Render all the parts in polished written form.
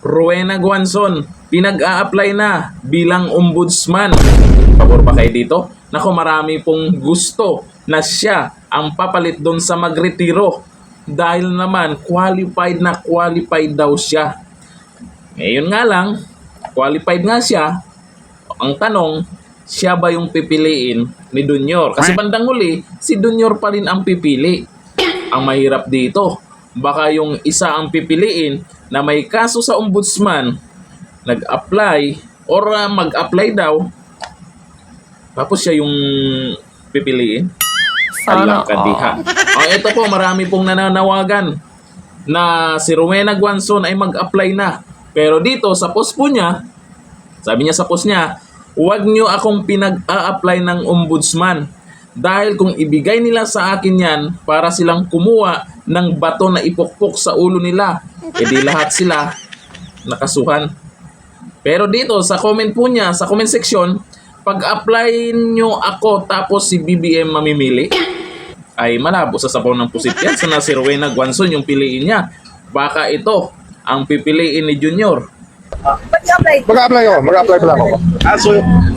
Rowena Guanzon, pinag-a-apply na bilang ombudsman. Pabor ba kayo dito? Nako, marami pong gusto na siya ang papalit doon sa magretiro. Dahil naman, qualified na qualified daw siya. Ngayon nga lang, qualified nga siya. Ang tanong, siya ba yung pipiliin ni Junior? Kasi bandang huli, si Junior pa rin ang pipili. Ang mahirap dito, baka yung isa ang pipiliin na may kaso sa ombudsman, nag-apply or mag-apply daw, tapos siya yung pipiliin. Sana Kadiha. Ito po, marami pong nananawagan na si Rowena Guanzon ay mag-apply na. Pero dito sa post po niya, sabi niya sa post niya, huwag niyo akong pinag-a-apply ng ombudsman. Dahil kung ibigay nila sa akin yan para silang kumuha ng bato na ipukpok sa ulo nila, edi lahat sila nakasuhan. Pero dito sa comment po niya, sa comment section, pag-apply nyo ako tapos si BBM mamimili, ay malabo sa sabaw ng pusit yan. Sana si Rowena Guanzon yung piliin niya. Baka ito ang pipiliin ni Junior. Mag-apply pa lang ako.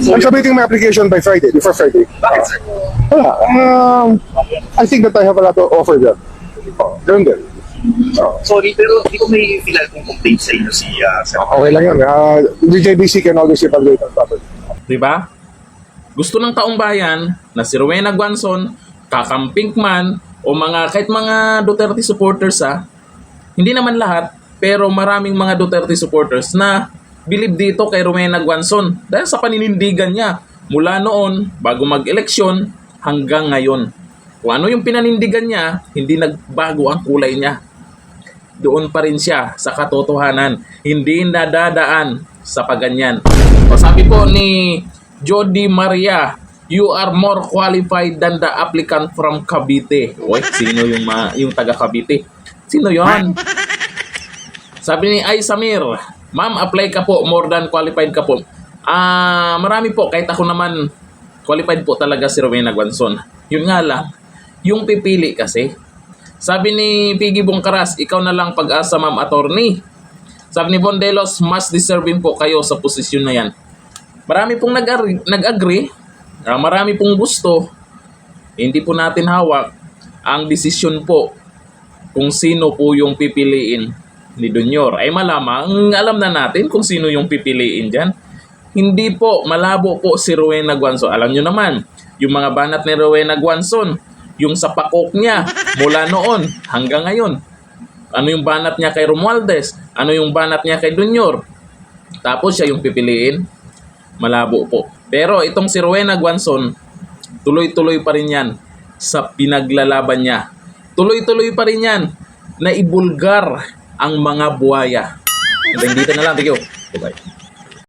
I'm submitting my application by Friday, before Friday. Bakit, sir? Wala. I think that I have a lot to offer them. Ganun din. Sorry, pero hindi ko may feel kung complaint sa inyo si Sir. Okay lang yun. The JBC can always evaluate on properly. Diba? Gusto ng taong bayan na si Rowena Guanzon, kakamping man, o kahit mga Duterte supporters hindi naman lahat, pero maraming mga Duterte supporters na believe dito kay Rowena Guanzon dahil sa paninindigan niya mula noon bago mag-eleksyon hanggang ngayon. Kung ano yung pinanindigan niya, hindi nagbago ang kulay niya. Doon pa rin siya sa katotohanan, hindi nadadaan sa paganyan. O sabi po ni Jody Maria, you are more qualified than the applicant from Cavite. Uy, sino yung taga Cavite? Sino yon? Sabi ni Ay Samir, ma'am, apply ka po, more than qualified ka po. Marami po, kahit ako naman, qualified po talaga si Rowena Guanzon. Yun nga lang, yung pipili kasi. Sabi ni Piggy Bongkaras, ikaw na lang pag-asa, ma'am attorney. Sabi ni Bondelos, mas deserving po kayo sa posisyon na yan. Marami pong nag-agree, marami pong gusto, hindi po natin hawak ang desisyon po kung sino po yung pipiliin ni Junior. Ay malamang alam na natin kung sino yung pipiliin dyan. Hindi po, malabo po si Rowena Guanzon. Alam nyo naman, yung mga banat ni Rowena Guanzon, yung sa pakok niya mula noon hanggang ngayon. Ano yung banat niya kay Romualdez? Ano yung banat niya kay Junior? Tapos siya yung pipiliin? Malabo po. Pero itong si Rowena Guanzon, tuloy-tuloy pa rin yan sa pinaglalaban niya. Tuloy-tuloy pa rin yan na ibulgar ang mga buhaya. Hanggang dito na lang. Thank you. Bye-bye.